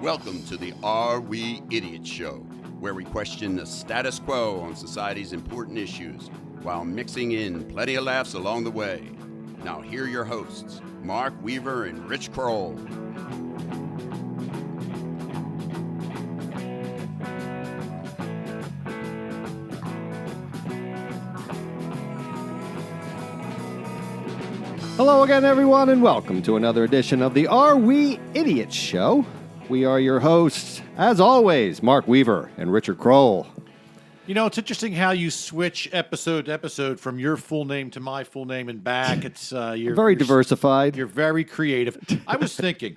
Welcome to the Are We Idiots Show, where we question the status quo on society's important issues while mixing in plenty of laughs along the way. Now here are your hosts, Mark Weaver and Rich Kroll. Hello again, everyone, and welcome to another edition of the Are We Idiots Show. We are your hosts, as always, Mark Weaver and Richard Kroll. You know, it's interesting how you switch episode to episode from your full name to my full name and back. It's you're Very diversified. You're very creative. I was thinking,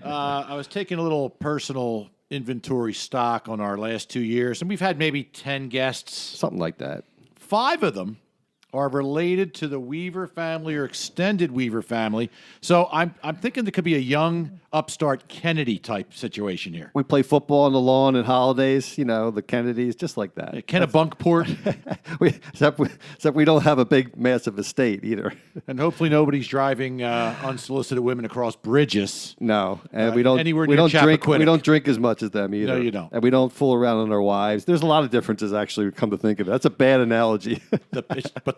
I was taking a little personal inventory stock on our last 2 years, and we've had maybe 10 guests. Something like that. 5 of them are related to the Weaver family or extended Weaver family. So I'm thinking there could be a young upstart Kennedy type situation here. We play football on the lawn at holidays, you know, the Kennedys, just like that. Kennebunkport. Except we don't have a big, massive estate either. And hopefully nobody's driving unsolicited women across bridges. No, and we don't drink. Chappaquiddick. We don't drink as much as them either. No, you don't. And we don't fool around on our wives. There's a lot of differences, actually. Come to think of it, that's a bad analogy. But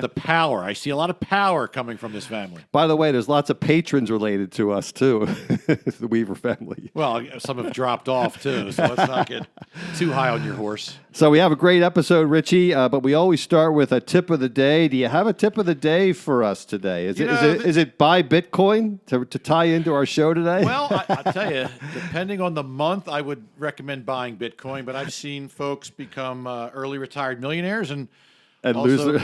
the power, I see a lot of power coming from this family. By the way, there's lots of patrons related to us too, the Weaver family. Well, some have dropped off too, so let's not get too high on your horse. So we have a great episode, Richie, but we always start with a tip of the day. Do you have a tip of the day for us today? Is it buy Bitcoin to tie into our show today? Well, I'll tell you, depending on the month, I would recommend buying Bitcoin, but I've seen folks become early retired millionaires and also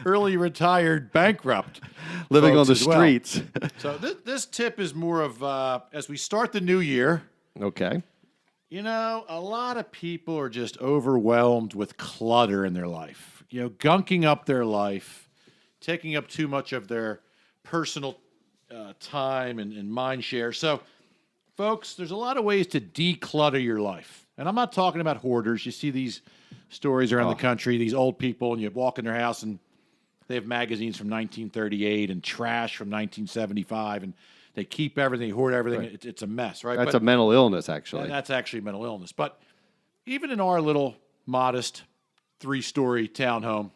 early retired bankrupt, living on the streets. So this tip is more of as we start the new year. Okay. You know, a lot of people are just overwhelmed with clutter in their life. You know, gunking up their life, taking up too much of their personal time and mind share. So, folks, there's a lot of ways to declutter your life. And I'm not talking about hoarders. You see these stories around the country, these old people, and you walk in their house and they have magazines from 1938 and trash from 1975, and they keep everything, they hoard everything. Right. It's a mess, right? That's a mental illness, actually. That's actually mental illness. But even in our little modest 3-story townhome,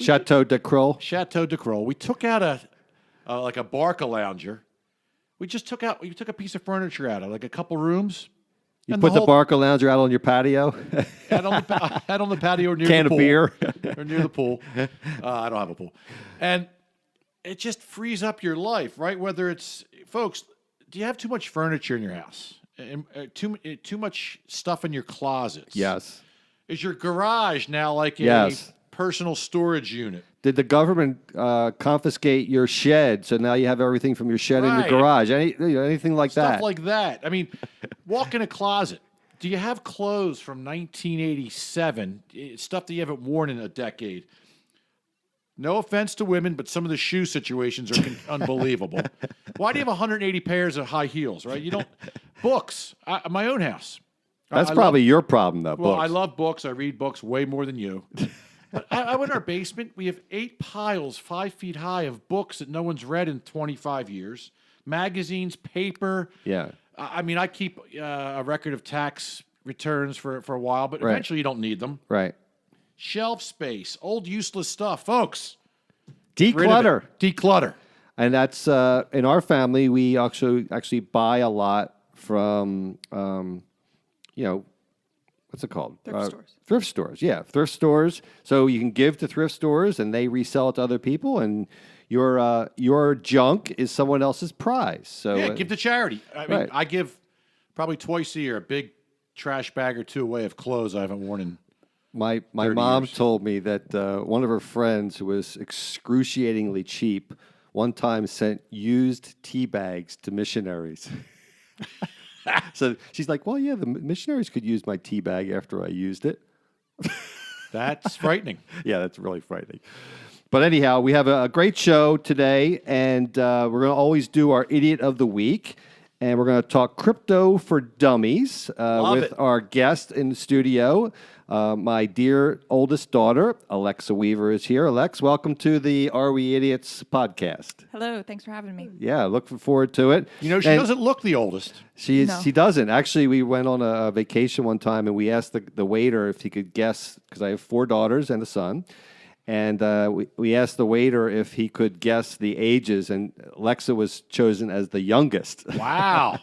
Chateau de Kroll, we took out a Barca lounger. We took a piece of furniture out of like a couple rooms. You put the Barca lounger out on your patio? Out on the patio near Can the pool. Of beer? Or near the pool. I don't have a pool. And it just frees up your life, right? Whether it's, folks, do you have too much furniture in your house? Too much stuff in your closets? Yes. Is your garage now like a personal storage unit? Did the government confiscate your shed, so now you have everything from your shed in your garage? Anything like that? Stuff like that. I mean, walk in a closet. Do you have clothes from 1987, stuff that you haven't worn in a decade? No offense to women, but some of the shoe situations are unbelievable. Why do you have 180 pairs of high heels, right? You don't. Books. My own house. That's probably your problem, though, Well, books. I love books. I read books way more than you. But I went in our basement. We have 8 piles, 5 feet high, of books that no one's read in 25 years. Magazines, paper. Yeah. I mean, I keep a record of tax returns for a while, but eventually you don't need them. Right. Shelf space, old useless stuff. Folks, Declutter. And that's, in our family, we actually buy a lot from, what's it called? Thrift stores. Thrift stores, yeah. Thrift stores. So you can give to thrift stores, and they resell it to other people, and your junk is someone else's prize. So give to charity. I mean, I give probably twice a year a big trash bag or 2 away of clothes I haven't worn in My mom years. told me that one of her friends who was excruciatingly cheap one time sent used tea bags to missionaries. So she's like, well, yeah, the missionaries could use my tea bag after I used it. That's frightening. Yeah, that's really frightening. But anyhow, we have a great show today, and we're going to always do our Idiot of the Week. And we're going to talk crypto for dummies with it. our guest in the studio. My dear oldest daughter, Alexa Weaver, is here. Alex, welcome to the Are We Idiots podcast. Hello, thanks for having me. Yeah, looking forward to it. You know, she And doesn't look the oldest. She No. doesn't. Actually, we went on a vacation one time, and we asked the waiter if he could guess, because I have 4 daughters and a son. And we asked the waiter if he could guess the ages, and Alexa was chosen as the youngest. Wow.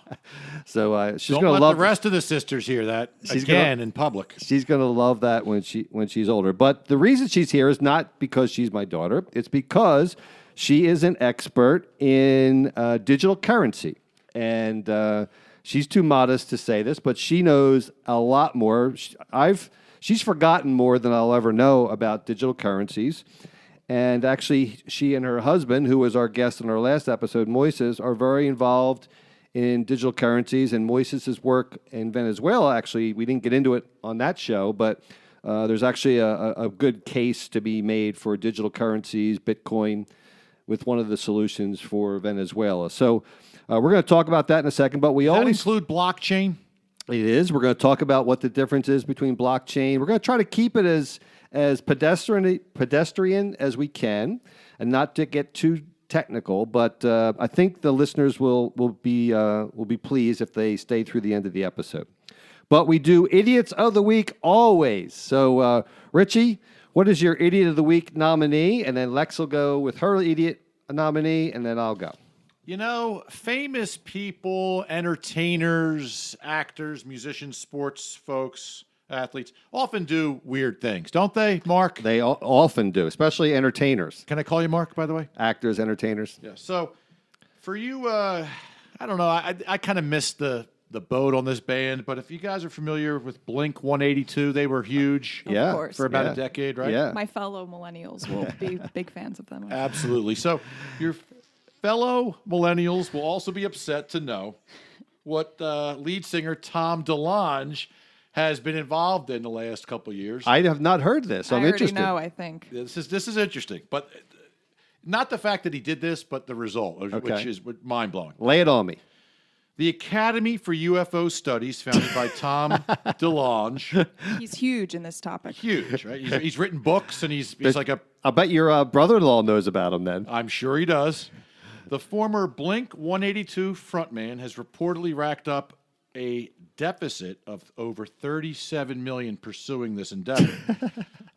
So she's Don't going let to love the rest of the sisters hear that She's again in public. She's going to love that when she's older. But the reason she's here is not because she's my daughter. It's because she is an expert in digital currency, and she's too modest to say this, but she knows a lot more. She's forgotten more than I'll ever know about digital currencies. And actually, she and her husband, who was our guest in our last episode, Moises, are very involved in digital currencies. And Moises' work in Venezuela, actually, we didn't get into it on that show, but there's actually a good case to be made for digital currencies, Bitcoin, with one of the solutions for Venezuela. So we're going to talk about that in a second, but we Does that always... include blockchain? It is. We're going to talk about what the difference is between blockchain. We're going to try to keep it as pedestrian as we can, and not to get too technical. But I think the listeners will be pleased if they stay through the end of the episode. But we do idiots of the week always. So Richie, what is your idiot of the week nominee? And then Lex will go with her idiot nominee, and then I'll go. You know, famous people, entertainers, actors, musicians, sports folks, athletes often do weird things, don't they, Mark? They often do, especially entertainers, Can I call you Mark, by the way? actors, entertainers. Yeah. So, for you, I don't know. I kind of missed the boat on this band, but if you guys are familiar with Blink 182, they were huge. Yeah, course. For about Yeah. a decade, right? Yeah. My fellow millennials will be big fans of them. Absolutely. So your fellow millennials will also be upset to know what lead singer Tom DeLonge has been involved in the last couple of years. I have not heard this. I I'm already interested. know, I think. This is interesting, but not the fact that he did this, but the result, which Okay. is mind blowing. Lay it on me. The Academy for UFO Studies, founded by Tom DeLonge, He's huge in this topic. huge, right? He's written books, and he's like a. I bet your brother-in-law knows about him then. I'm sure he does. The former Blink 182 frontman has reportedly racked up a deficit of over $37 million pursuing this endeavor.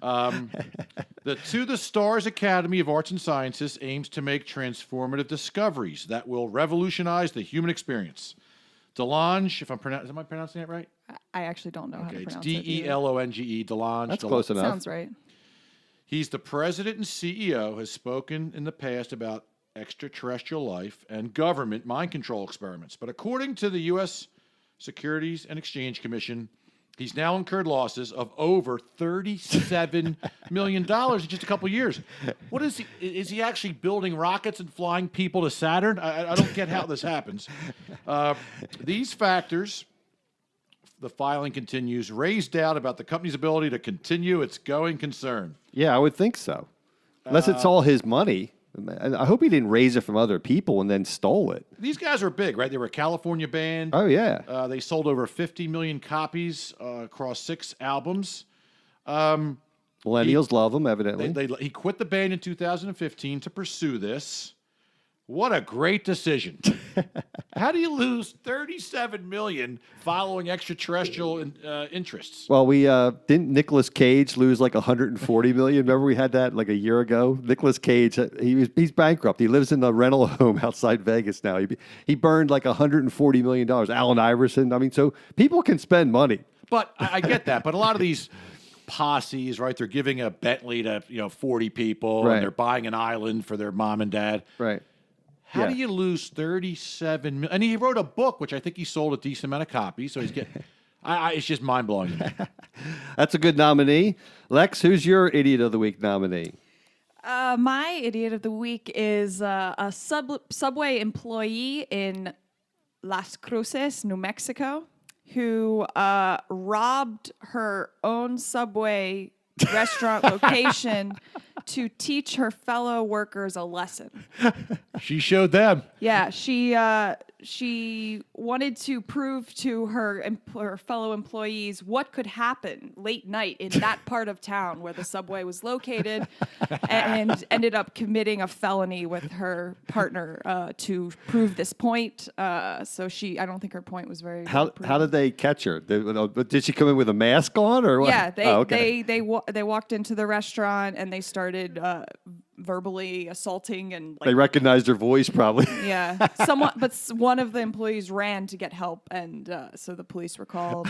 The To the Stars Academy of Arts and Sciences aims to make transformative discoveries that will revolutionize the human experience. DeLonge, if am I pronouncing that right? I actually don't know how to Okay, it's pronounce it. either. DELONGE, DeLonge. That's close enough. Sounds right. He's the president and CEO, has spoken in the past about extraterrestrial life and government mind control experiments. But according to the U.S. Securities and Exchange Commission, he's now incurred losses of over $37 million in just a couple of years. What is he? Is he actually building rockets and flying people to Saturn? I don't get how this happens. These factors, the filing continues, raise doubt about the company's ability to continue its going concern. Yeah, I would think so. Unless it's all his money. And I hope he didn't raise it from other people and then stole it. These guys were big, right? They were a California band. Oh, yeah. They sold over 50 million copies across 6 albums. Millennials love him, evidently. He quit the band in 2015 to pursue this. What a great decision. How do you lose $37 million following extraterrestrial interests? Well, we didn't Nicolas Cage lose like $140 million? Remember we had that like a year ago? Nicolas Cage, he's bankrupt. He lives in a rental home outside Vegas now. He burned like $140 million. Allen Iverson. I mean, so people can spend money. But I get that. But a lot of these posses, right? They're giving a Bentley to 40 people, Right. and they're buying an island for their mom and dad. Right. How Yeah. do you lose 37 million? And he wrote a book, which I think he sold a decent amount of copies. So he's getting. It's just mind blowing to me. That's a good nominee. Lex, who's your Idiot of the Week nominee? My idiot of the week is a subway employee in Las Cruces, New Mexico, who robbed her own subway restaurant location to teach her fellow workers a lesson. She showed them. Yeah, she she wanted to prove to her fellow employees what could happen late night in that part of town where the subway was located, and ended up committing a felony with her partner to prove this point. So I don't think her point was very. How did they catch her? Did she come in with a mask on, or what? Yeah, okay. they walked into the restaurant and they started verbally assaulting and They recognized her voice, probably. yeah, one of the employees ran to get help, and so the police were called.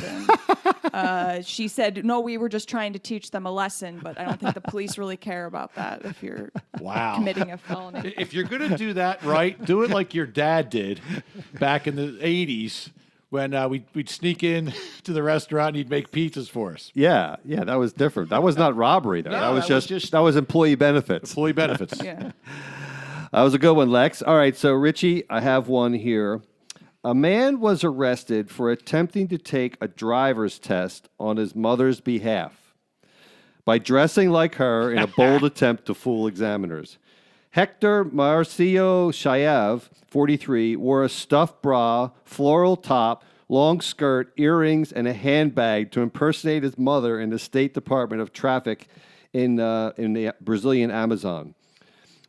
And she said, "No, we were just trying to teach them a lesson." But I don't think the police really care about that if you're committing a felony. If you're going to do that right, do it like your dad did back in the 80s when we'd sneak in to the restaurant and he'd make pizzas for us. Yeah, that was different. That was not robbery, though. No, that was just employee benefits. Employee benefits. Yeah. That was a good one, Lex. All right, so Richie, I have one here. A man was arrested for attempting to take a driver's test on his mother's behalf by dressing like her in a bold attempt to fool examiners. Hector Marcio Shayev, 43, wore a stuffed bra, floral top, long skirt, earrings, and a handbag to impersonate his mother in the State Department of Traffic in the Brazilian Amazon.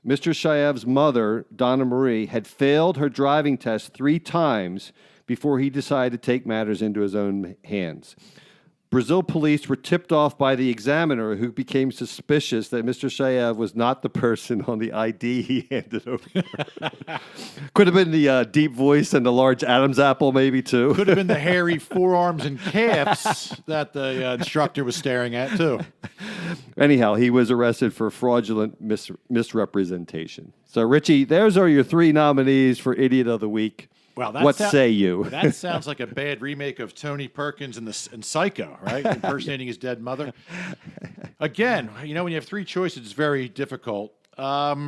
Mr. Shayev's mother, Donna Marie, had failed her driving test 3 times before he decided to take matters into his own hands. Brazil police were tipped off by the examiner, who became suspicious that Mr. Shayev was not the person on the ID he handed over. Could have been the deep voice and the large Adam's apple, maybe, too. Could have been the hairy forearms and calves that the instructor was staring at, too. Anyhow, he was arrested for fraudulent misrepresentation. So, Richie, those are your 3 nominees for Idiot of the Week. Wow, what say you? That sounds like a bad remake of Tony Perkins and Psycho, right? Impersonating his dead mother. Again, when you have 3 choices, it's very difficult. Yeah,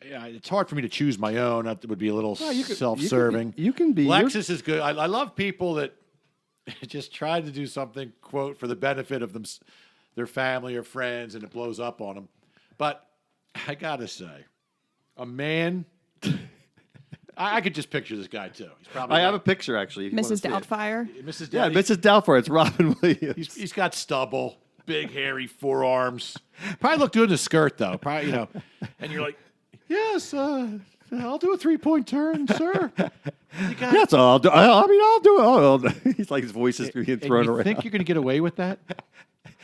it's hard for me to choose my own. That would be a little self-serving. You can be. Lexus is good. I love people that just try to do something, quote, for the benefit of their family or friends, and it blows up on them. But I got to say, a man... I could just picture this guy, too. He's probably I have a picture, actually. If Mrs. you want to see Doubtfire. Mrs. Yeah, Mrs. Doubtfire. It's Robin Williams. He's got stubble, big hairy forearms. Probably look good in a skirt, though. Probably, and you're like, yes, I'll do a 3-point turn, sir. Yes, I'll do. I'll do it. He's like his voice is being thrown you around. Think you're going to get away with that?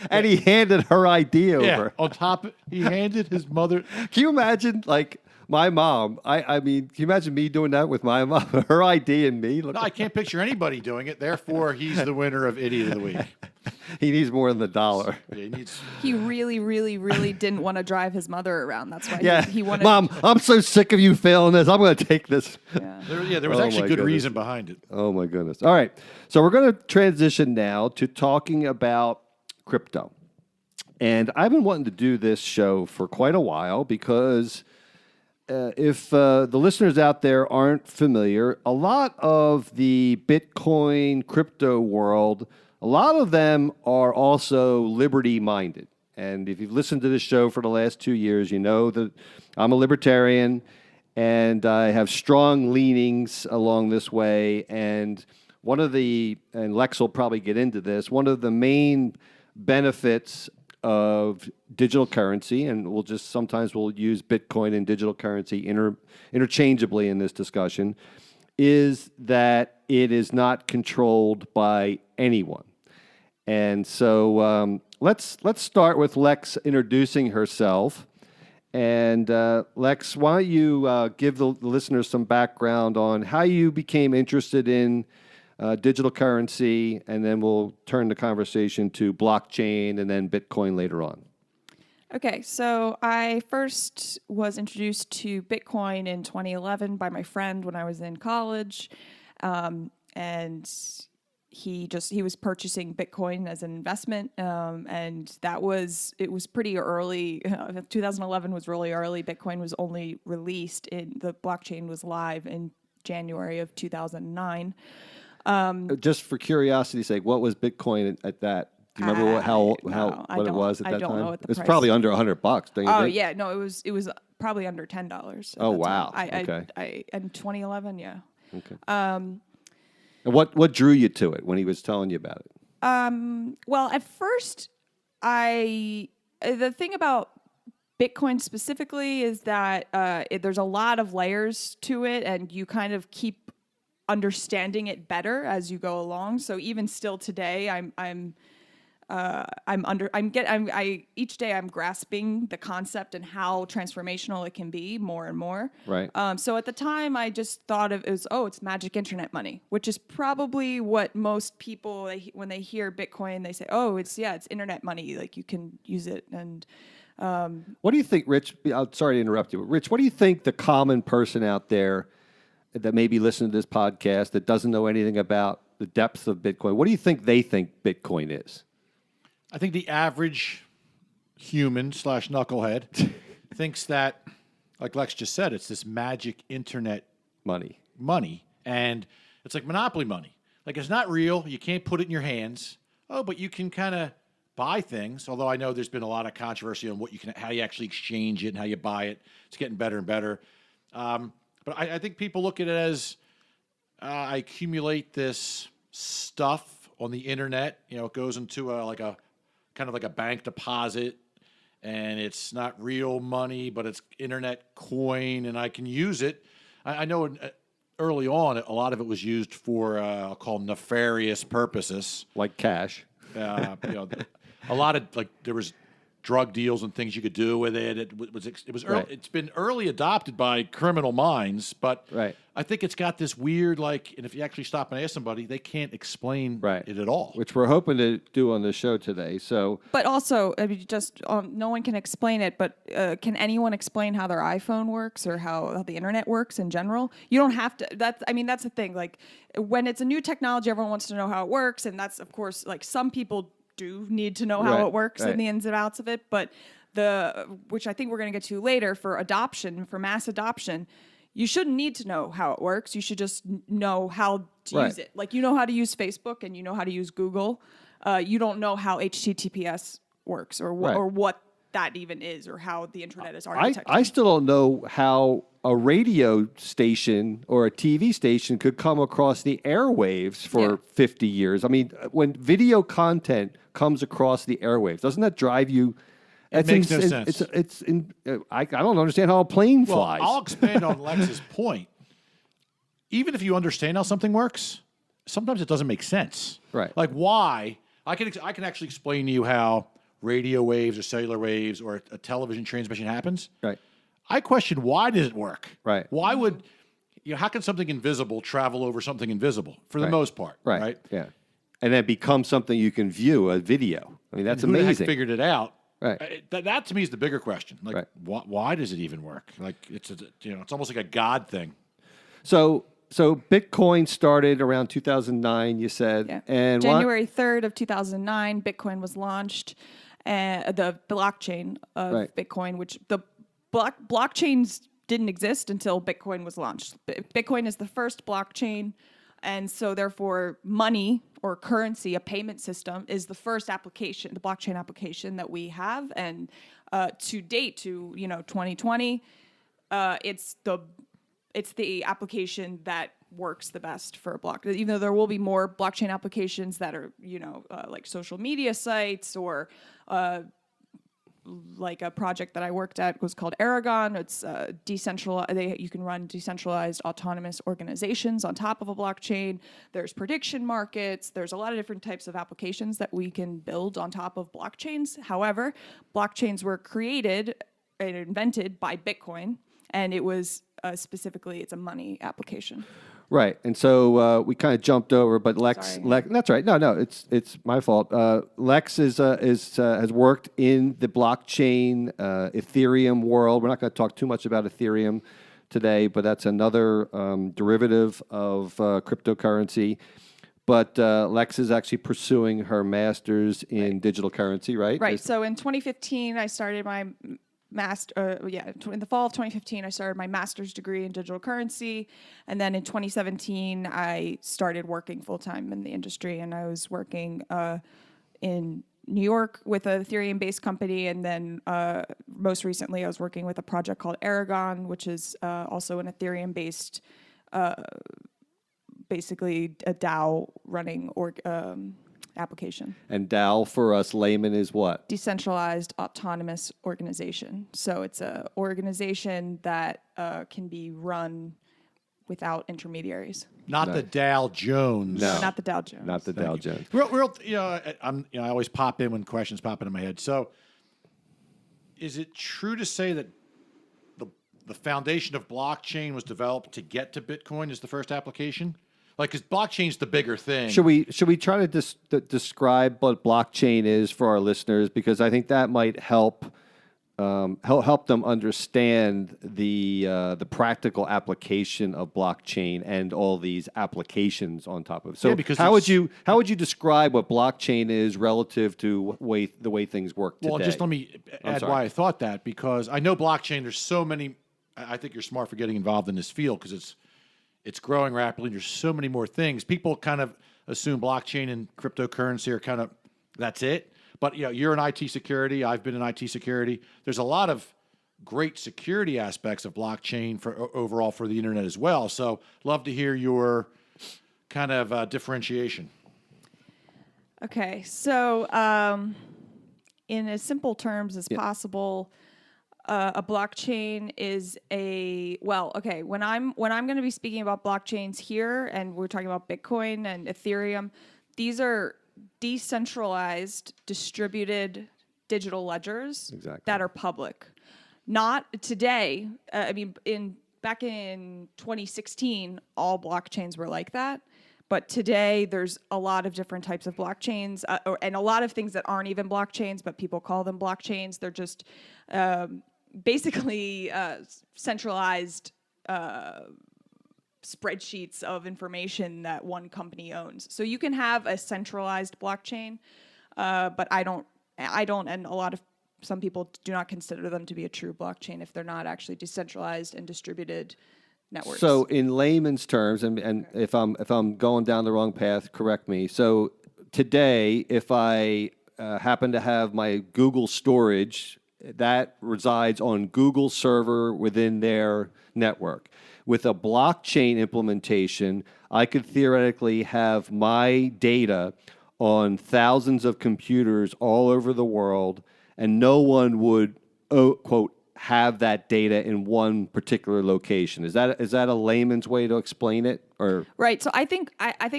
And he handed her ID over. Yeah. On top, he handed his mother. Can you imagine, like, my mom? I mean, can you imagine me doing that with my mom? Her ID and me. No, I can't picture anybody doing it. Therefore, he's the winner of Idiot of the Week. He needs more than the dollar. He really, really, really didn't want to drive his mother around. That's why he wanted. Mom, I'm so sick of you failing this. I'm going to take this. Yeah. There was actually good reason behind it. Oh, my goodness. All right. So we're going to transition now to talking about crypto. And I've been wanting to do this show for quite a while because if the listeners out there aren't familiar, a lot of the Bitcoin crypto world, a lot of them are also liberty-minded. And if you've listened to this show for the last 2 years, you know that I'm a libertarian and I have strong leanings along this way. And and Lex will probably get into this, one of the main benefits of digital currency, and sometimes we'll use Bitcoin and digital currency interchangeably in this discussion, is that it is not controlled by anyone. And so let's start with Lex introducing herself. And Lex, why don't you give the listeners some background on how you became interested in digital currency, and then we'll turn the conversation to blockchain and then Bitcoin later on. Okay, so I first was introduced to Bitcoin in 2011 by my friend when I was in college, and he was purchasing Bitcoin as an investment, and it was pretty early. 2011 was really early. Bitcoin was only released the blockchain was live in January of 2009. Just for curiosity's sake, what was Bitcoin at that? Do you remember what it was at that time? I don't know what the It's price. probably under $100. Don't you think? Yeah, no, it was probably under $10. Oh, wow. I in 2011, yeah. Okay. And what drew you to it when he was telling you about it? Well, at first, the thing about Bitcoin specifically is that there's a lot of layers to it, and you kind of keep understanding it better as you go along. So even still today, each day I'm grasping the concept and how transformational it can be more and more. Right. So at the time, I just thought of it as, it's magic internet money, which is probably what most people, when they hear Bitcoin, they say, it's internet money. Like you can use it. And what do you think, Rich? I'm sorry to interrupt you, but Rich, what do you think the common person out there that maybe listening to this podcast that doesn't know anything about the depths of Bitcoin, what do you think they think Bitcoin is? I think the average human / knucklehead thinks that, like Lex just said, it's this magic internet Money. and it's like monopoly money. Like it's not real. You can't put it in your hands. But you can kind of buy things. Although I know there's been a lot of controversy on how you actually exchange it and how you buy it. It's getting better and better. But I think people look at it as I accumulate this stuff on the internet. It goes into a kind of like a bank deposit, and it's not real money, but it's internet coin, and I can use it. I know early on, a lot of it was used for I'll call nefarious purposes, Like cash. a lot of there was drug deals and things you could do with it. It was early, Right. It's been early adopted by criminal minds, but Right. I think it's got this weird and if you actually stop and ask somebody, they can't explain it at all. Which we're hoping to do on the show today. So, But also, I mean, just no one can explain it. But can anyone explain how their iPhone works or how the internet works in general? You don't have to. That's the thing. Like when it's a new technology, everyone wants to know how it works, and that's of course like some people do need to know how Right, it works right. and the ins and outs of it. But which I think we're going to get to later for mass adoption. You shouldn't need to know how it works. You should just know how to Right. use it. Like you know how to use Facebook and you know how to use Google. You don't know how HTTPS works or Right. what that even is or how the internet is I architected. still don't know how a radio station or a TV station could come across the airwaves for Yeah. 50 years. I mean, when video content comes across the airwaves, doesn't that drive you? It makes no sense. I don't understand how a plane flies. I'll expand on Lex's point. Even if you understand how something works, sometimes it doesn't make sense. Right. Like why? I can actually explain to you how radio waves or cellular waves or a television transmission happens. Right. I question why does it work? Right. Why would how can something invisible travel over something invisible for the Right. most part? Right. Yeah. And then become something you can view, a video. I mean, that's Who the heck amazing. figured it out? Right. That to me is the bigger question. Like, Right. why does it even work? Like, it's almost like a God thing. So Bitcoin started around 2009, you said. Yeah. And January 3rd of 2009, Bitcoin was launched. The blockchain of Right. Bitcoin, which the blockchains didn't exist until Bitcoin was launched. Bitcoin is the first blockchain, and so therefore money or currency, a payment system, is the first application, the blockchain application that we have. And to date, to 2020, it's the application that works the best for a block. Even though there will be more blockchain applications that are, like social media sites or like a project that I worked at was called Aragon. It's decentralized. You can run decentralized autonomous organizations on top of a blockchain. There's prediction markets. There's a lot of different types of applications that we can build on top of blockchains. However, blockchains were created and invented by Bitcoin, and it was specifically, it's a money application. Right, and so we kind of jumped over, but Lex, Sorry. that's right. No, it's my fault. Lex has worked in the blockchain Ethereum world. We're not going to talk too much about Ethereum today, but that's another derivative of cryptocurrency. But Lex is actually pursuing her master's in digital currency, right? Right. So in 2015, I started my in the fall of 2015, I started my master's degree in digital currency. And then in 2017, I started working full time in the industry. And I was working in New York with an Ethereum-based company, and then most recently I was working with a project called Aragon, which is also an Ethereum-based, basically a DAO running application. And DAO for us laymen is what? Decentralized autonomous organization. So it's an organization that can be run without intermediaries. Not the Dow Jones. No. Not the Dow Jones. Not the Dow Jones. Real, I always pop in when questions pop into my head. So, is it true to say that the foundation of blockchain was developed to get to Bitcoin as the first application? Like, because blockchain's the bigger thing. Should we try to describe what blockchain is for our listeners, because I think that might help them understand the practical application of blockchain and all these applications on top of it. So because how would you describe what blockchain is relative to the way things work today? Well, just let me add why I thought that, because I know blockchain, there's so many. I think you're smart for getting involved in this field because it's growing rapidly. There's so many more things. People kind of assume blockchain and cryptocurrency are kind of that's it. But you're in IT security. I've been in IT security. There's a lot of great security aspects of blockchain for overall for the internet as well. So, love to hear your kind of differentiation. Okay, so in as simple terms as possible, a blockchain is when I'm going to be speaking about blockchains here, and we're talking about Bitcoin and Ethereum, these are decentralized, distributed digital ledgers that are public. Not today. Back in 2016, all blockchains were like that. But today, there's a lot of different types of blockchains, and a lot of things that aren't even blockchains, but people call them blockchains. They're just basically centralized spreadsheets of information that one company owns. So you can have a centralized blockchain, but I don't, and some people do not consider them to be a true blockchain if they're not actually decentralized and distributed networks. So in layman's terms, and if I'm going down the wrong path, correct me. So today, if I happen to have my Google storage that resides on Google server within their network. With a blockchain implementation, I could theoretically have my data on thousands of computers all over the world, and no one would, quote, have that data in one particular location. Is that a layman's way to explain it? Or right. So I think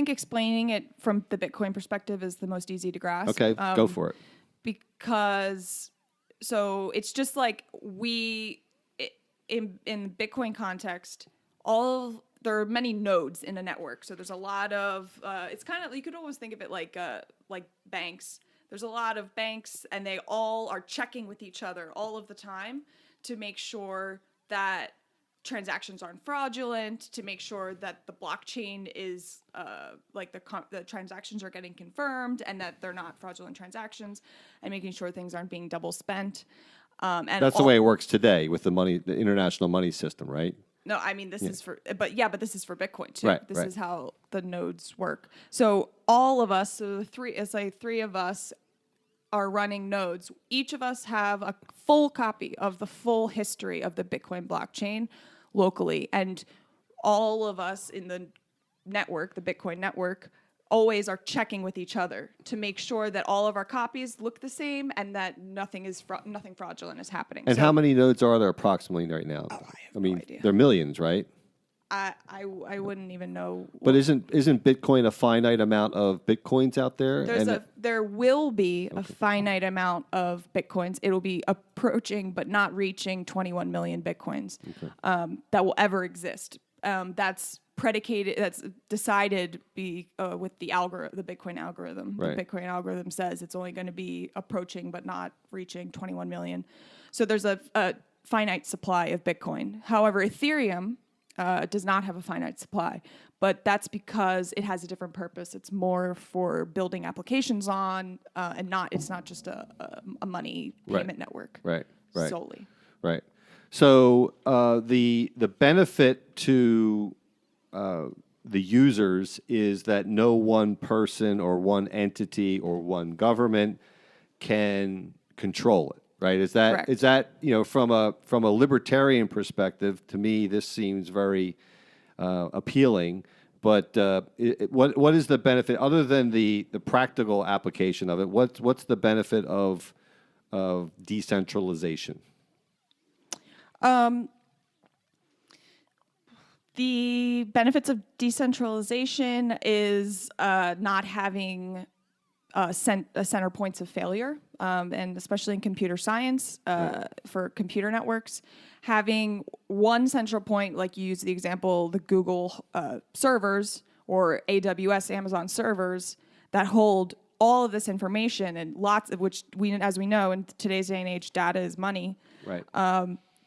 explaining it from the Bitcoin perspective is the most easy to grasp. Okay, go for it. Because so it's just like in Bitcoin context, there are many nodes in a network. So there's a lot of it's kind of, you could always think of it like banks. There's a lot of banks, and they all are checking with each other all of the time to make sure that transactions aren't fraudulent, to make sure that the blockchain is the transactions are getting confirmed and that they're not fraudulent transactions, and making sure things aren't being double spent. And that's the way it works today with the international money system, right? No, I mean, this is for Bitcoin too. Right, this is how the nodes work. So all of us, three of us are running nodes. Each of us have a full copy of the full history of the Bitcoin blockchain locally. And all of us in the network, the Bitcoin network, always are checking with each other to make sure that all of our copies look the same and that nothing fraudulent is happening. And how many nodes are there approximately right now? I mean, idea. There are millions, right? I wouldn't even know. But isn't Bitcoin a finite amount of Bitcoins out there? There will be a finite amount of Bitcoins. It'll be approaching but not reaching 21 million Bitcoins that will ever exist. That's predicated. That's decided with the Bitcoin algorithm. Right. The Bitcoin algorithm says it's only going to be approaching but not reaching 21 million. So there's a finite supply of Bitcoin. However, Ethereum does not have a finite supply, but that's because it has a different purpose. It's more for building applications on, and it's not just a money payment network. Right. Solely. Right. So the benefit to the users is that no one person or one entity or one government can control it, right? Is that Correct. is that from a libertarian perspective? To me, this seems very appealing. But what is the benefit other than the practical application of it? What's the benefit of decentralization? The benefits of decentralization is not having center points of failure, and especially in computer science for computer networks, having one central point, like you use the example, the Google servers or AWS, Amazon servers that hold all of this information and lots of which as we know, in today's day and age, data is money. Right.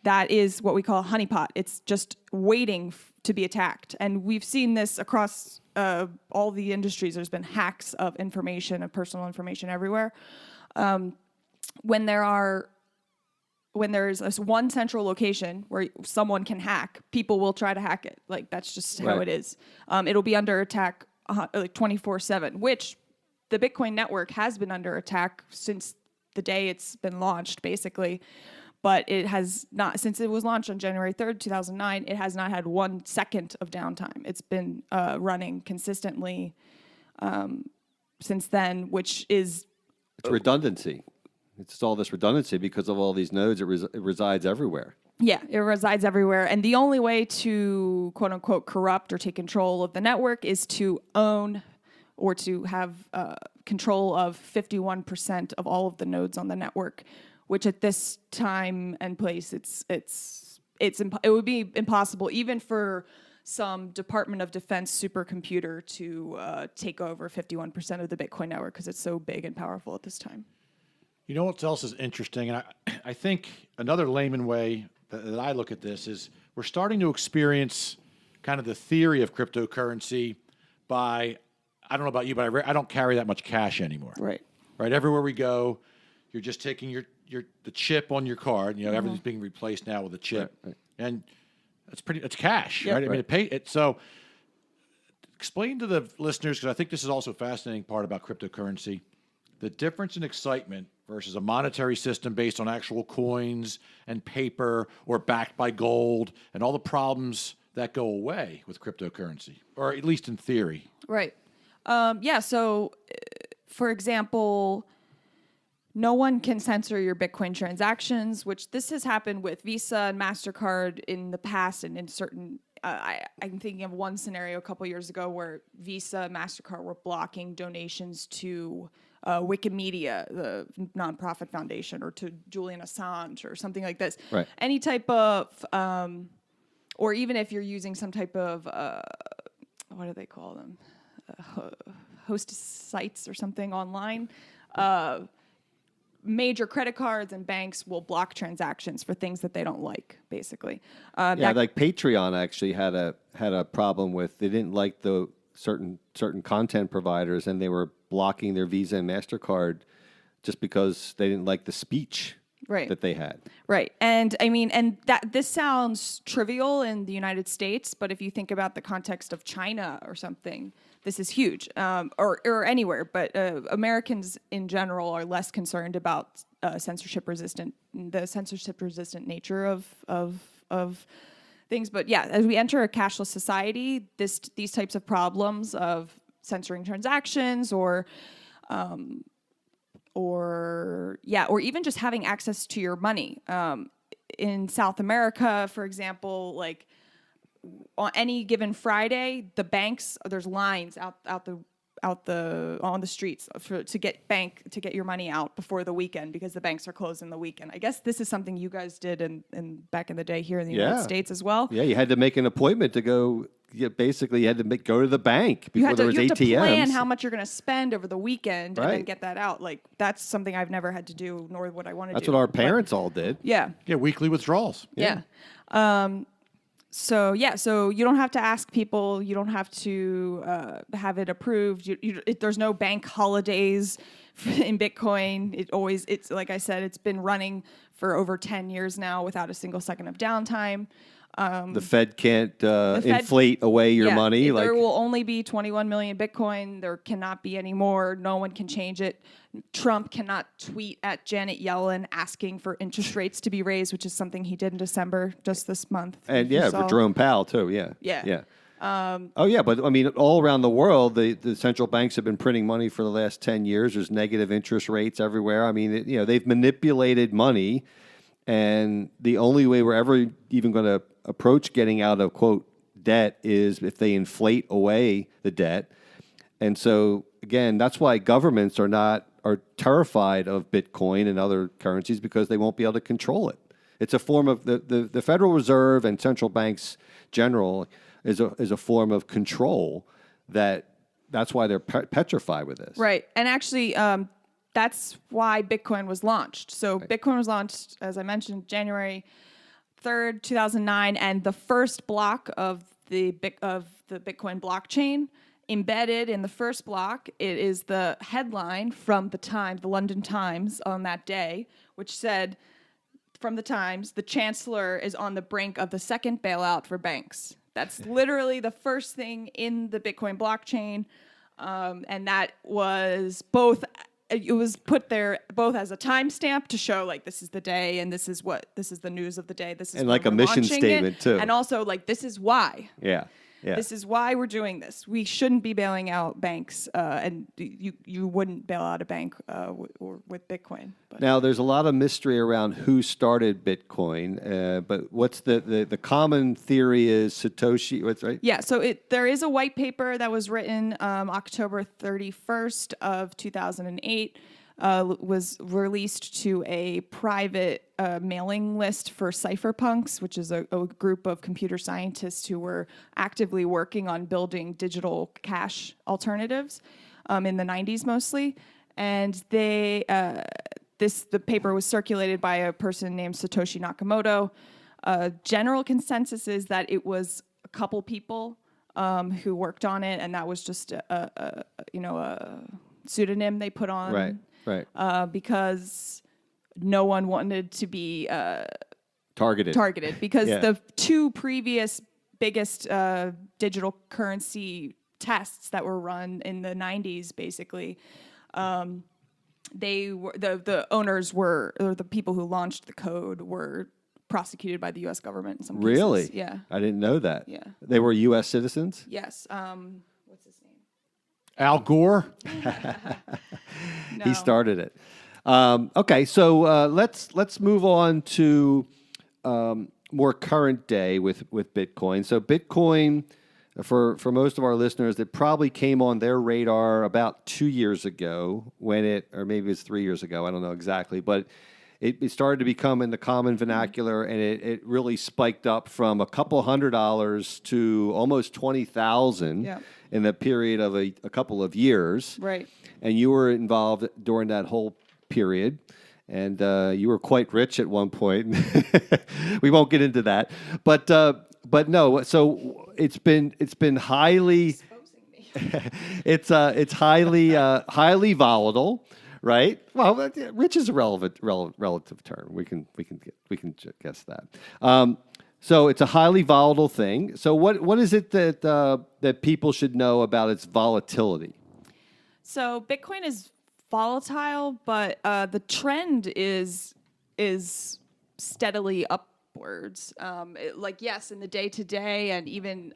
That is what we call a honeypot. It's just waiting to be attacked. And we've seen this across all the industries. There's been hacks of information, of personal information everywhere. When there's this one central location where someone can hack, people will try to hack it. Like, that's just how Right. it is. It'll be under attack like 24/7, which the Bitcoin network has been under attack since the day it's been launched, basically. But it has not, since it was launched on January 3rd, 2009, it has not had 1 second of downtime. It's been running consistently since then, which is... It's redundancy. It's all this redundancy because of all these nodes. It resides everywhere. Yeah, it resides everywhere. And the only way to, quote unquote, corrupt or take control of the network is to own or to have control of 51% of all of the nodes on the network, which at this time and place, it would be impossible even for some Department of Defense supercomputer to take over 51% of the Bitcoin network because it's so big and powerful at this time. You know what else is interesting? And I think another layman way that I look at this is we're starting to experience kind of the theory of cryptocurrency by, I don't know about you, but I don't carry that much cash anymore. Right. Right. Everywhere we go, you're just taking the chip on your card. Everything's being replaced now with a chip, Right. and it's cash, Yep. right? I mean, So, explain to the listeners, because I think this is also a fascinating part about cryptocurrency, the difference in excitement versus a monetary system based on actual coins and paper or backed by gold, and all the problems that go away with cryptocurrency, or at least in theory. Right. So, for example, no one can censor your Bitcoin transactions, which this has happened with Visa and MasterCard in the past and in certain... I'm thinking of one scenario a couple years ago where Visa and MasterCard were blocking donations to Wikimedia, the nonprofit foundation, or to Julian Assange or something like this. Right. Any type of... or even if you're using some type of... what do they call them? Host sites or something online. Major credit cards and banks will block transactions for things that they don't like, basically. Like Patreon actually had a problem with, they didn't like the certain content providers, and they were blocking their Visa and MasterCard just because they didn't like the speech that they had. Right. And I mean, and that this sounds trivial in the United States, but if you think about the context of China or something, this is huge, or anywhere. But Americans in general are less concerned about the censorship resistant nature of things. But yeah, as we enter a cashless society, these types of problems of censoring transactions or even just having access to your money. In South America, for example, like on any given Friday, the banks, there's lines out on the streets to get your money out before the weekend because the banks are closed in the weekend. I guess this is something you guys did in back in the day here in the United States as well. Yeah, you had to make an appointment to go. Basically, you had to go to the bank before there was ATMs. You have to plan how much you're going to spend over the weekend and then Right. get that out. Like, that's something I've never had to do, nor would I want to do. That's what our parents all did. Yeah. Yeah, weekly withdrawals. Yeah. So you don't have to ask people. You don't have to have it approved. There's no bank holidays in Bitcoin. It's like I said, it's been running for over 10 years now without a single second of downtime. The Fed can't inflate away your money. There will only be 21 million Bitcoin. There cannot be any more. No one can change it. Trump cannot tweet at Janet Yellen asking for interest rates to be raised, which is something he did in December just this month. And You for saw. Jerome Powell too. Yeah. Yeah. Oh yeah, but I mean, all around the world, the central banks have been printing money for the last 10 years. There's negative interest rates everywhere. I mean, they've manipulated money, and the only way we're ever even going to approach getting out of quote debt is if they inflate away the debt. And so again, that's why governments are terrified of Bitcoin and other currencies, because they won't be able to control it. It's a form of the Federal Reserve and central banks general is a form of control that's why they're petrified with this. Right. And actually, that's why Bitcoin was launched. So Bitcoin was launched, as I mentioned, January 3rd, 2009, and the first block of the Bitcoin blockchain, embedded in the first block, it is the headline from the London Times on that day, which said, from the Times, the Chancellor is on the brink of the second bailout for banks. That's literally the first thing in the Bitcoin blockchain, and that was both. It was put there both as a timestamp to show like this is the day and this is the news of the day. This is And when like a we're mission launching statement, it, too. and also like this is why. Yeah. This is why we're doing this. We shouldn't be bailing out banks, and you wouldn't bail out a bank with Bitcoin. But. Now, there's a lot of mystery around who started Bitcoin, but what's the common theory is Satoshi. What's right? Yeah, so there is a white paper that was written October 31st of 2008. Was released to a private mailing list for cypherpunks, which is a group of computer scientists who were actively working on building digital cash alternatives in the 90s mostly. And the paper was circulated by a person named Satoshi Nakamoto. General consensus is that it was a couple people who worked on it, and that was just a pseudonym they put on. Right. Because no one wanted to be Targeted. because Yeah. the two previous biggest digital currency tests that were run in the 90s, basically, they were the owners were, or the people who launched the code were prosecuted by the U.S. government in some cases. Really? Yeah. I didn't know that. Yeah. They were U.S. citizens? Yes. What's his name? Al Gore. No. He started it. Okay, so let's move on to more current day with Bitcoin. So Bitcoin, for most of our listeners, it probably came on their radar about 2 years ago or maybe it was 3 years ago. I don't know exactly, but it started to become in the common vernacular, and it really spiked up from a couple $100 to almost 20,000 Yeah. in the period of a couple of years. Right. And you were involved during that whole period, and you were quite rich at one point. We won't get into that, but no. So it's been highly, it's highly volatile, right? Well, rich is a relative term. We can guess that. So it's a highly volatile thing. So what is it that people should know about its volatility? So Bitcoin is volatile, but the trend is steadily upwards. Yes, in the day to day, and even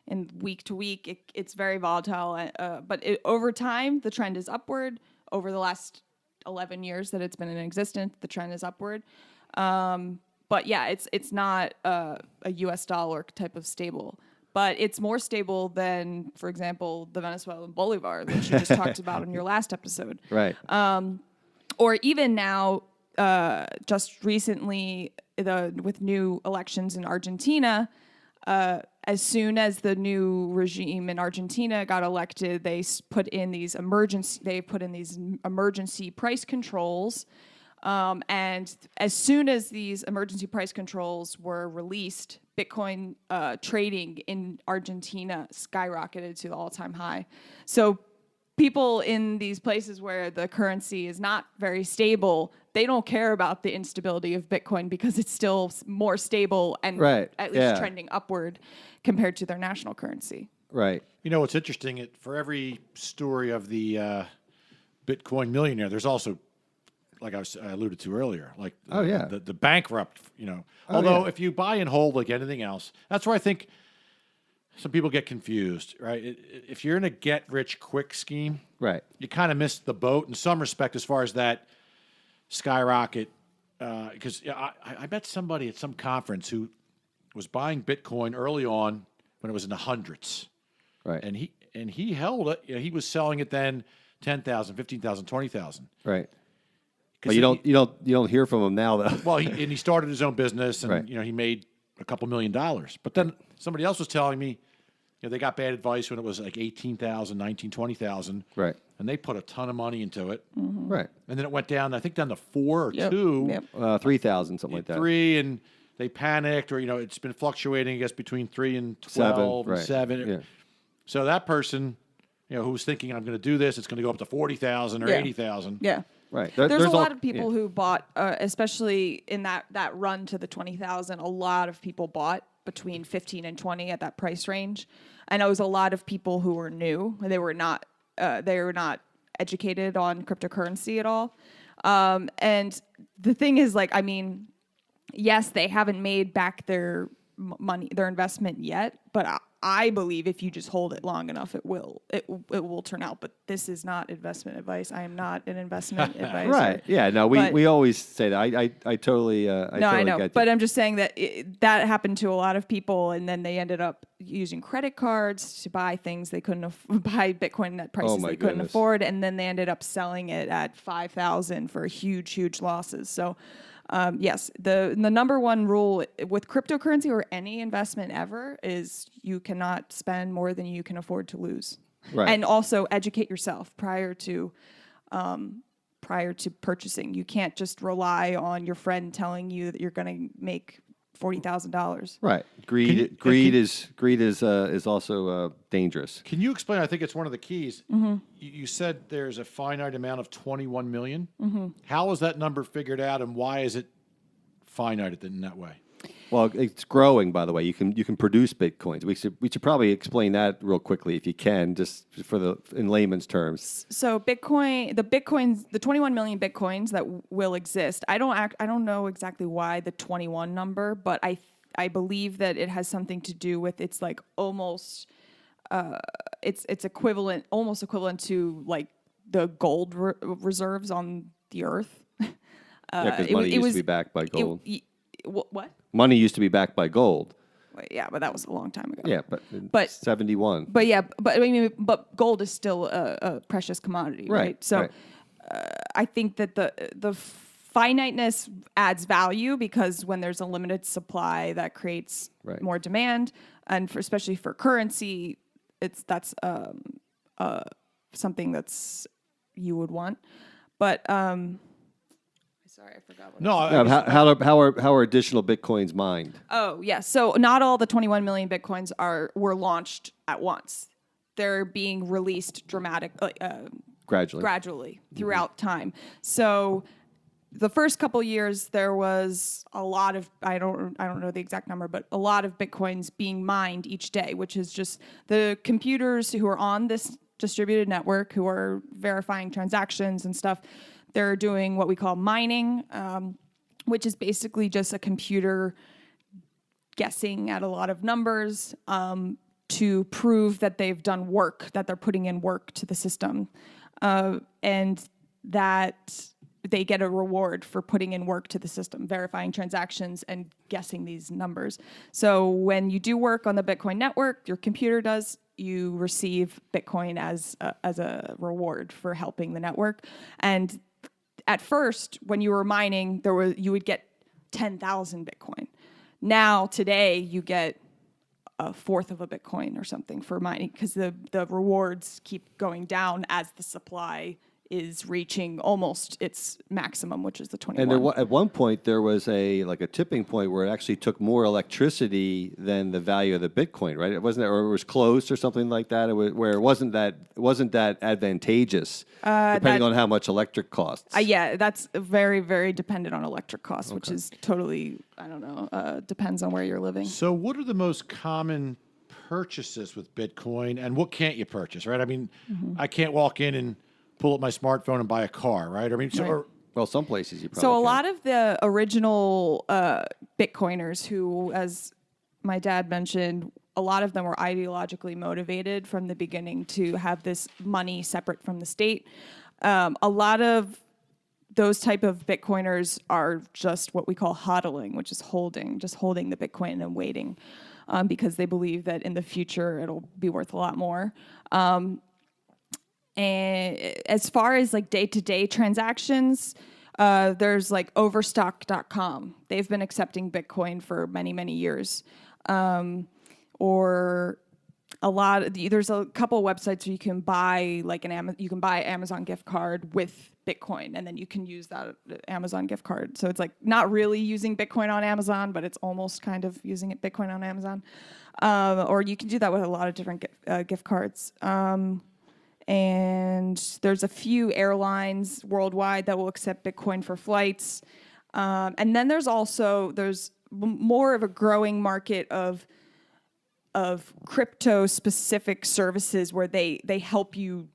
in week to week, it's very volatile. But over time, the trend is upward. Over the last 11 years that it's been in existence, the trend is upward. But yeah, it's not a U.S. dollar type of stable. But it's more stable than, for example, the Venezuelan bolivar, which you just talked about in your last episode. Right. Or even now, just recently, with new elections in Argentina, as soon as the new regime in Argentina got elected, they put in these emergency price controls. And as soon as these emergency price controls were released, Bitcoin trading in Argentina skyrocketed to the all-time high. So people in these places where the currency is not very stable, they don't care about the instability of Bitcoin because it's still more stable and at least trending upward compared to their national currency. Right. You know what's interesting? For every story of the Bitcoin millionaire. There's also, like I alluded to earlier, like the bankrupt. Although if you buy and hold like anything else, that's where I think some people get confused, right? If you're in a get-rich-quick scheme, Right. you kind of miss the boat in some respect as far as that skyrocket. Because I met somebody at some conference who was buying Bitcoin early on when it was in the hundreds, Right. and he held it. He was selling it then 10,000, 15,000, 20,000. Right. But you don't hear from him now though. Well, he started his own business, and Right. he made a couple $1 million. But then somebody else was telling me, they got bad advice when it was like 18,000, 19, 20,000. Right. And they put a ton of money into it. Right. And then it went down, I think down to 4 or 2. Yep. 3,000, something like that. 3, and they panicked, or, it's been fluctuating, I guess, between 3 and 12 and 7. Yeah. So that person, who was thinking, I'm going to do this, it's going to go up to 40,000 or Yeah. 80,000. Yeah. Right. There's a lot of people who bought, especially in that run to the 20,000. A lot of people bought between 15 and 20 at that price range. I know it was a lot of people who were new. They were not educated on cryptocurrency at all. And the thing is, yes, they haven't made back their money, their investment yet, but I believe if you just hold it long enough, it will turn out. But this is not investment advice. I am not an investment advisor. Right. Yeah. No, we always say that. I totally. I know. Get But you. I'm just saying that that happened to a lot of people, and then they ended up using credit cards to buy things they couldn't buy Bitcoin at prices my they couldn't goodness. afford, and then they ended up selling it at 5,000 for huge losses. So. Yes, the number one rule with cryptocurrency or any investment ever is you cannot spend more than you can afford to lose. Right. And also educate yourself prior to purchasing. You can't just rely on your friend telling you that you're going to make $40,000. Right. Greed is also dangerous. Can you explain? I think it's one of the keys. Mm-hmm. You said there's a finite amount of 21 million. Mm-hmm. How is that number figured out, and why is it finite in that way? Well, it's growing, by the way. You can produce bitcoins. We should probably explain that real quickly if you can, just in layman's terms. So the 21 million bitcoins that will exist. I don't know exactly why the 21 number, but I believe that it has something to do with it's like almost it's almost equivalent to like the gold reserves on the earth. Because money used to be backed by gold. What? Money used to be backed by gold. Yeah, but that was a long time ago. Yeah, but 71. But gold is still a precious commodity, right? So right. I think that the finiteness adds value because when there's a limited supply, that creates more demand, and especially for currency, that's something that's you would want, but. Sorry, I forgot what. No, how are additional bitcoins mined? Oh, yeah. So not all the 21 million bitcoins were launched at once. They're being released gradually throughout time. So the first couple years there was a lot of I don't know the exact number, but a lot of bitcoins being mined each day, which is just the computers who are on this distributed network who are verifying transactions and stuff. They're doing what we call mining, which is basically just a computer guessing at a lot of numbers to prove that they've done work, that they're putting in work to the system, and that they get a reward for putting in work to the system, verifying transactions and guessing these numbers. So when you do work on the Bitcoin network, your computer does, you receive Bitcoin as a reward for helping the network. And at first, when you were mining, you would get 10,000 Bitcoin. Now, today, you get a fourth of a Bitcoin or something for mining because the rewards keep going down as the supply is reaching almost its maximum, which is the 21. And at one point, there was a tipping point where it actually took more electricity than the value of the Bitcoin, right? It wasn't, or it was close or something like that. Where it wasn't that advantageous, depending on how much electric costs. Yeah, that's very, very dependent on electric costs, which is totally, I don't know, depends on where you're living. So what are the most common purchases with Bitcoin, and what can't you purchase, right? I mean, I can't walk in and pull up my smartphone and buy a car, right? I mean, so, Right. or, Well, some places you probably So a can. lot of the original Bitcoiners who, as my dad mentioned, a lot of them were ideologically motivated from the beginning to have this money separate from the state. A lot of those type of Bitcoiners are just what we call hodling, which is holding the Bitcoin and waiting, because they believe that in the future it'll be worth a lot more. And as far as like day-to-day transactions, there's like Overstock.com. They've been accepting Bitcoin for many, many years. Or there's a couple of websites where you can buy like you can buy Amazon gift card with Bitcoin, and then you can use that Amazon gift card. So it's like not really using Bitcoin on Amazon, but it's almost kind of using Bitcoin on Amazon. Or you can do that with a lot of different gift cards. And there's a few airlines worldwide that will accept Bitcoin for flights. And then there's more of a growing market of crypto specific services where they help you,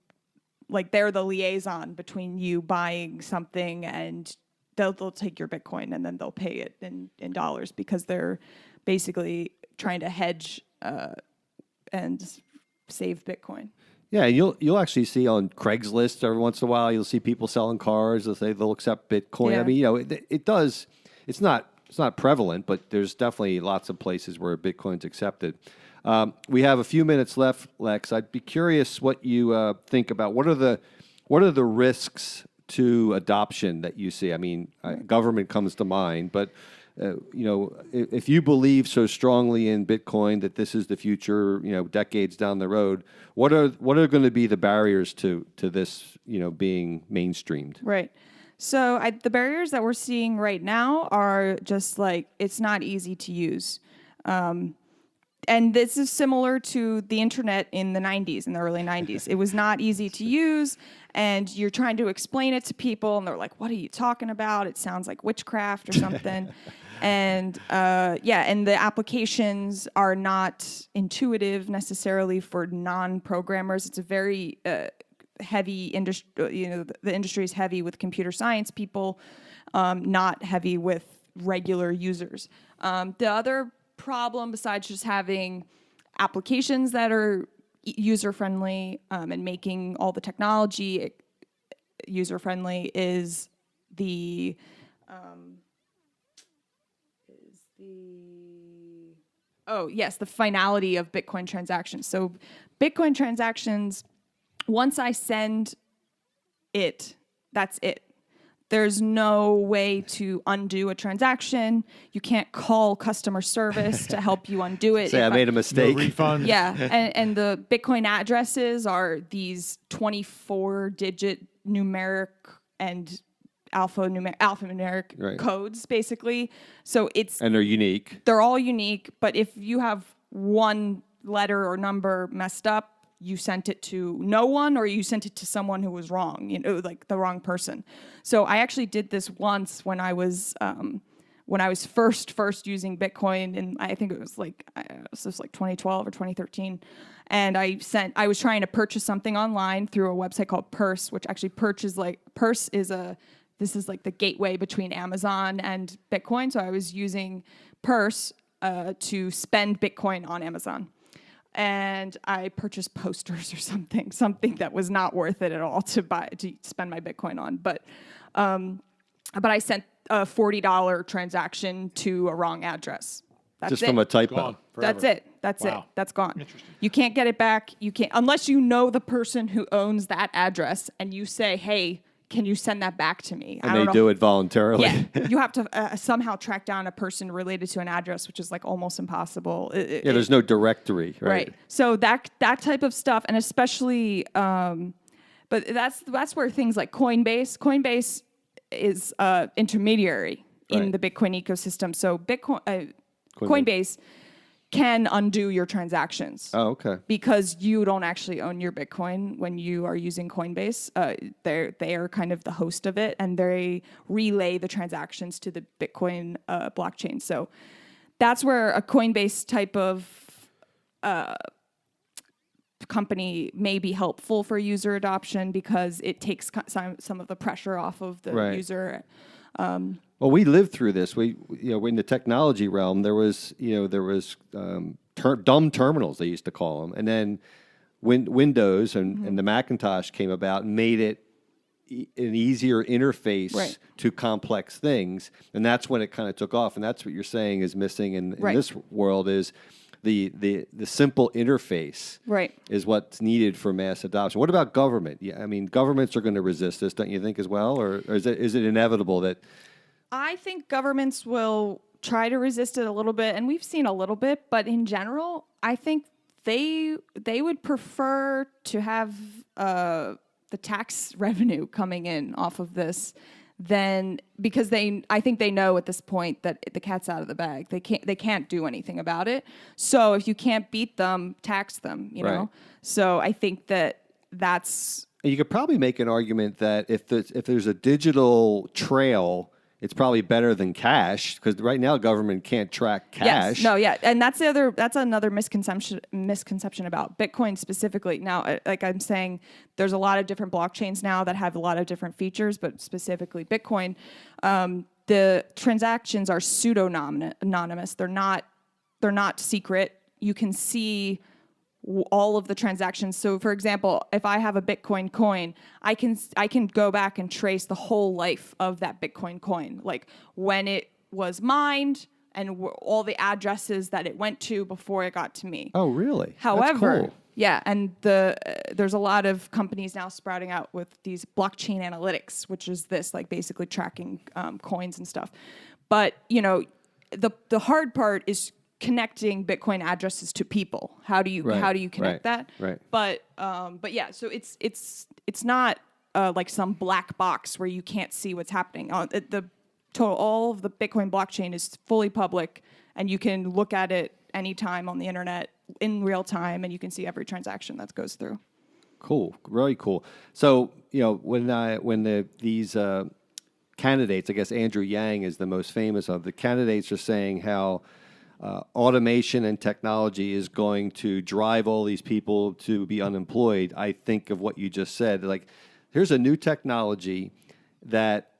like they're the liaison between you buying something, and they'll take your Bitcoin and then they'll pay it in dollars, because they're basically trying to hedge and save Bitcoin. Yeah, you'll actually see on Craigslist every once in a while, you'll see people selling cars. They'll say they'll accept Bitcoin. Yeah. I mean, it does. It's not prevalent, but there's definitely lots of places where Bitcoin's accepted. We have a few minutes left, Lex. I'd be curious what you think about what are the risks to adoption that you see. I mean, government comes to mind, but if you believe so strongly in Bitcoin that this is the future, decades down the road, what are going to be the barriers to this, being mainstreamed? Right. So the barriers that we're seeing right now are just like, it's not easy to use. And this is similar to the internet in the early 90s. It was not easy to use, and you're trying to explain it to people, and they're like, what are you talking about? It sounds like witchcraft or something. And and the applications are not intuitive necessarily for non-programmers. It's a very heavy industry. The industry is heavy with computer science people, not heavy with regular users. The other problem, besides just having applications that are user-friendly and making all the technology user-friendly, is the finality of Bitcoin transactions. So Bitcoin transactions, once I send it, that's it. There's no way to undo a transaction. You can't call customer service to help you undo it. Say I made a mistake. no refund. Yeah, and the Bitcoin addresses are these 24-digit numeric and alphanumeric Right. codes, basically. So And they're unique. they're all unique, but if you have one letter or number messed up, you sent it to no one, or you sent it to someone who was wrong, like the wrong person. So I actually did this once when I was first using Bitcoin, and I think it was like 2012 or 2013. And I was trying to purchase something online through a website called Purse, which actually this is like the gateway between Amazon and Bitcoin. So I was using Purse to spend Bitcoin on Amazon. And I purchased posters or something that was not worth it at all to spend my Bitcoin on. But I sent a $40 transaction to a wrong address. That's Just it. from a typo. Gone forever. That's it. That's Wow. it. That's gone. You can't get it back. You can't, unless you know the person who owns that address and you say, hey, can you send that back to me? And they do it voluntarily. Yeah, you have to somehow track down a person related to an address, which is like almost impossible. There's no directory, right? So that type of stuff, and especially, but that's where things like Coinbase is intermediary in Right. the Bitcoin ecosystem. So Coinbase can undo your transactions. Oh, okay. Because you don't actually own your Bitcoin when you are using Coinbase. They are kind of the host of it, and they relay the transactions to the Bitcoin blockchain. So that's where a Coinbase type of company may be helpful for user adoption because it takes some of the pressure off of the Right. user. Well, we lived through this. We, in the technology realm, there was dumb terminals, they used to call them, and then Windows and the Macintosh came about and made it an easier interface Right. to complex things, and that's when it kind of took off. And that's what you're saying is missing in Right. this world is the simple interface. Right. Is what's needed for mass adoption. What about government? Yeah, I mean, governments are going to resist this, don't you think, as well, or is it inevitable that? I think governments will try to resist it a little bit, and we've seen a little bit, but in general, I think they would prefer to have the tax revenue coming in off of this than because I think they know at this point that the cat's out of the bag. They can't do anything about it. So if you can't beat them, tax them, you Right. know? So I think that's You could probably make an argument that if there's a digital trail, it's probably better than cash because right now government can't track cash. Yes. No, yeah. And that's another misconception about Bitcoin specifically. Now, like I'm saying, there's a lot of different blockchains now that have a lot of different features, but specifically Bitcoin, the transactions are pseudo-anonymous. They're not secret. You can see all of the transactions. So for example, if I have a Bitcoin coin, I can go back and trace the whole life of that Bitcoin coin, like when it was mined and all the addresses that it went to before it got to me. Oh, really? However, That's cool. yeah, and there's a lot of companies now sprouting out with these blockchain analytics, which is this like basically tracking coins and stuff. But the hard part is connecting Bitcoin addresses to people. How do you connect that? Right. But yeah, so it's not like some black box where you can't see what's happening. All of the Bitcoin blockchain is fully public, and you can look at it anytime on the internet in real time, and you can see every transaction that goes through. Cool, really cool. So when these candidates, I guess Andrew Yang is the most famous of the candidates, are saying how automation and technology is going to drive all these people to be unemployed. I think of what you just said. Like, here's a new technology that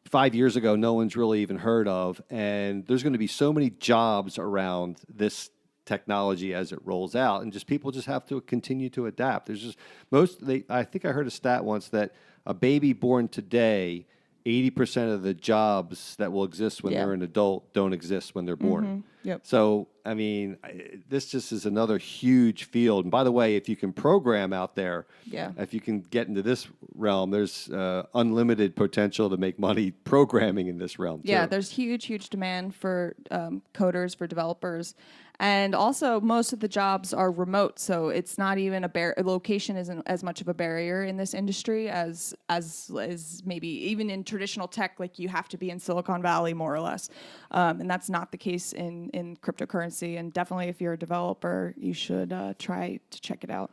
5 years ago no one's really even heard of, and there's going to be so many jobs around this technology as it rolls out, and people just have to continue to adapt. There's just I think I heard a stat once that a baby born today, 80% of the jobs that will exist when they're an adult don't exist when they're born. Yep. So, I mean, this just is another huge field. And by the way, if you can program out there, if you can get into this realm, there's unlimited potential to make money programming in this realm, too. Yeah, there's huge demand for coders, for developers. And also, most of the jobs are remote, so it's not even location isn't as much of a barrier in this industry as maybe even in traditional tech. Like, you have to be in Silicon Valley, more or less, and that's not the case in cryptocurrency. And definitely, if you're a developer, you should try to check it out.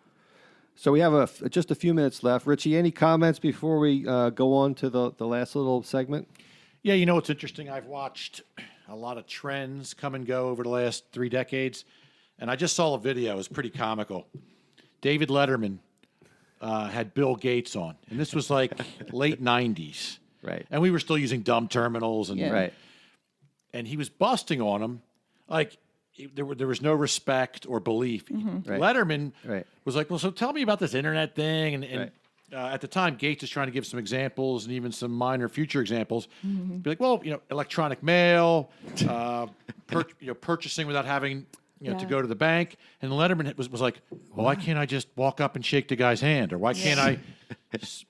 So we have just a few minutes left. Richie, any comments before we go on to the last little segment? Yeah, it's interesting. I've watched a lot of trends come and go over the last 3 decades, and I just saw a video. It was pretty comical. David Letterman had Bill Gates on, and this was like late 90s. Right. And we were still using dumb terminals. And Right. and he was busting on him like there was no respect or belief. Right. Letterman Right. was like, well, so tell me about this internet thing. And Right. At the time, Gates is trying to give some examples and even some minor future examples. Be like, well, electronic mail, purchasing without having to go to the bank. And Letterman was like, well, why can't I just walk up and shake the guy's hand? Or why can't I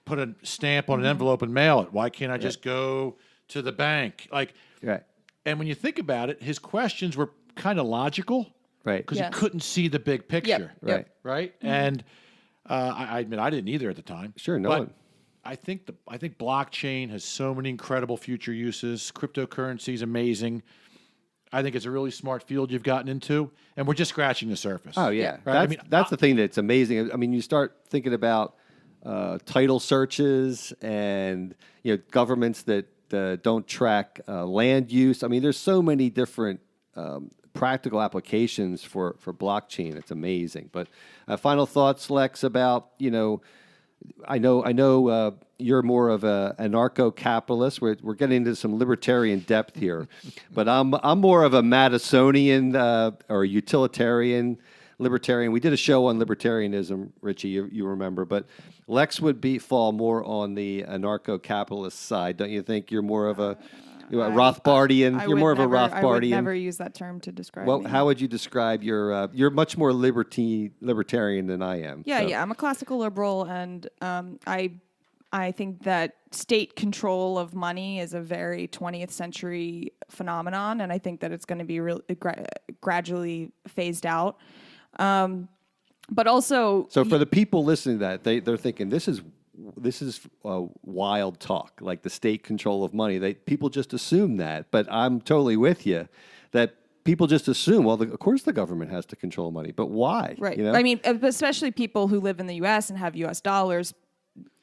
put a stamp on an envelope and mail it? Why can't I just go to the bank? Like, Right. and when you think about it, his questions were kind of logical, Right. Because Yes. he couldn't see the big picture, Right. right? And I admit I didn't either at the time. Sure, no but one. I think blockchain has so many incredible future uses. Cryptocurrency is amazing. I think it's a really smart field you've gotten into, and we're just scratching the surface. Oh, yeah. Right? That's the thing that's amazing. I mean, you start thinking about title searches and governments that don't track land use. I mean, there's so many different practical applications for blockchain. It's amazing. But final thoughts, Lex, about, I know you're more of a anarcho-capitalist. We're getting into some libertarian depth here, but I'm more of a Madisonian or utilitarian libertarian. We did a show on libertarianism, Richie, you remember, but Lex would fall more on the anarcho-capitalist side, don't you think? You're more of a Rothbardian. You're more of a Rothbardian. I would never use that term to describe me. How would you describe your? You're much more libertarian than I am. Yeah, so. yeah. I'm a classical liberal, and I think that state control of money is a very 20th century phenomenon, and I think that it's going to be gradually phased out. But also, so for the people listening to that, they're thinking this is wild talk, like the state control of money. People just assume that, but I'm totally with you that people just assume, well, of course the government has to control money, but why? Right. I mean, especially people who live in the U.S. and have U.S. dollars,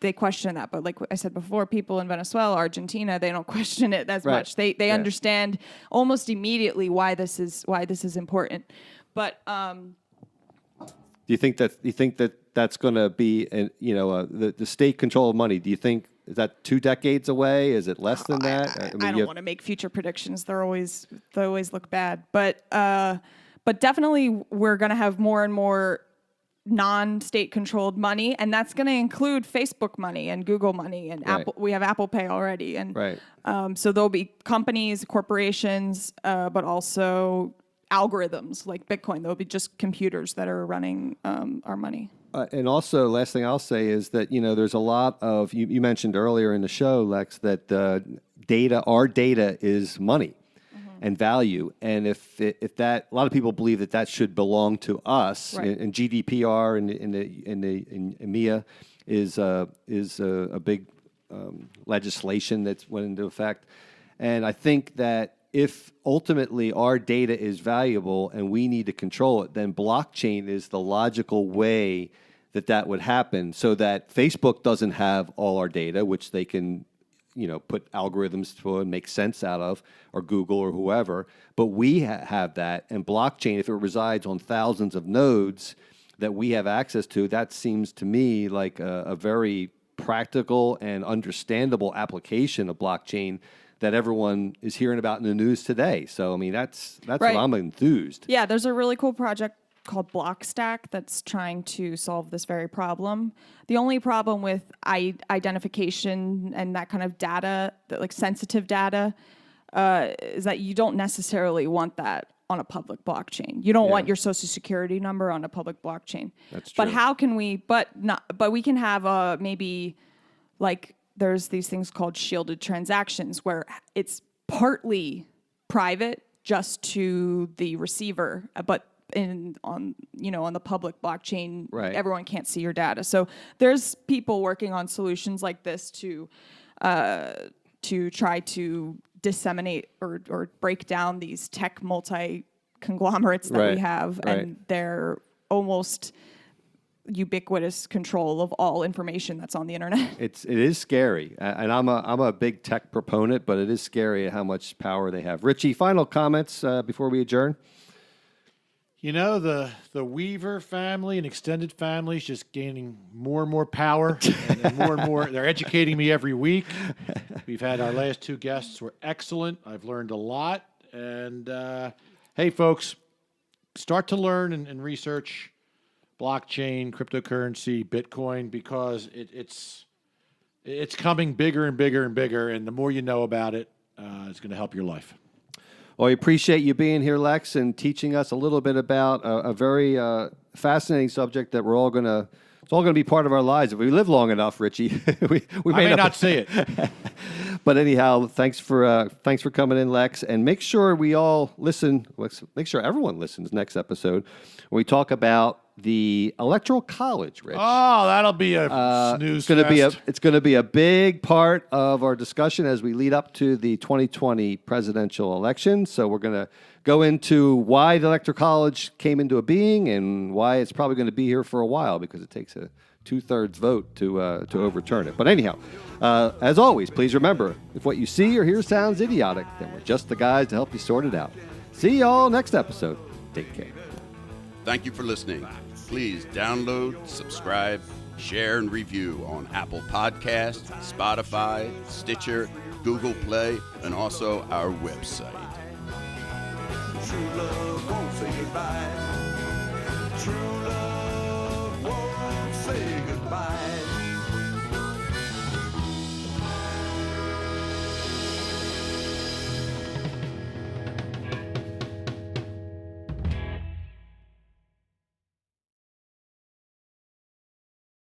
they question that. But like I said before, people in Venezuela, Argentina, they don't question it as much. They understand almost immediately why this is important. But do you think that that's going to be, the state control of money? Do you think is that 2 decades away? Is it less than that? I don't want to make future predictions. They always look bad. But definitely we're going to have more and more non-state controlled money, and that's going to include Facebook money and Google money and Apple. We have Apple Pay already, and so there'll be companies, corporations, but also algorithms like Bitcoin. There'll be just computers that are running our money. And also, last thing I'll say is that, there's a lot of, you mentioned earlier in the show, Lex, that our data is money and value. And if that, a lot of people believe that should belong to us, and GDPR in EMEA is a big legislation that's went into effect. And I think that if ultimately our data is valuable and we need to control it, then blockchain is the logical way that would happen, so that Facebook doesn't have all our data, which they can, put algorithms to and make sense out of, or Google or whoever. But we have that, and blockchain, if it resides on thousands of nodes that we have access to, that seems to me like a very practical and understandable application of blockchain that everyone is hearing about in the news today. So, I mean, that's what I'm enthused. Yeah, there's a really cool project called Blockstack that's trying to solve this very problem. The only problem with identification and that kind of data, like sensitive data, is that you don't necessarily want that on a public blockchain. You don't want your social security number on a public blockchain. That's true. But how can we? But we can have maybe like. There's these things called shielded transactions where partly private just to the receiver, but on the public blockchain, everyone can't see your data. So there's people working on solutions like this to try to disseminate or break down these tech multi-conglomerates that we have, and they're almost ubiquitous control of all information that's on the internet. It is scary, and I'm a big tech proponent, but it is scary how much power they have. Richie, final comments before we adjourn? The Weaver family and extended family is just gaining more and more power, and more and more. They're educating me every week. We've had our last 2 guests were excellent. I've learned a lot, and hey, folks, start to learn and research blockchain, cryptocurrency, Bitcoin, because it's coming bigger and bigger and bigger, and the more you know about it, it's going to help your life. Well, I appreciate you being here, Lex, and teaching us a little bit about a very fascinating subject that it's all going to be part of our lives if we live long enough, Richie. we may not see it. But anyhow, thanks for coming in, Lex, and make sure we all listen. Make sure everyone listens next episode when we talk about the Electoral College, Rich. Oh, that'll be a snooze fest. It's going to be a big part of our discussion as we lead up to the 2020 presidential election. So we're going to go into why the Electoral College came into being and why it's probably going to be here for a while, because it takes a 2/3 vote to overturn it. But anyhow, as always, please remember, if what you see or hear sounds idiotic, then we're just the guys to help you sort it out. See y'all next episode. Take care. Thank you for listening. Please download, subscribe, share, and review on Apple Podcasts, Spotify, Stitcher, Google Play, and also our website. True love won't say goodbye. True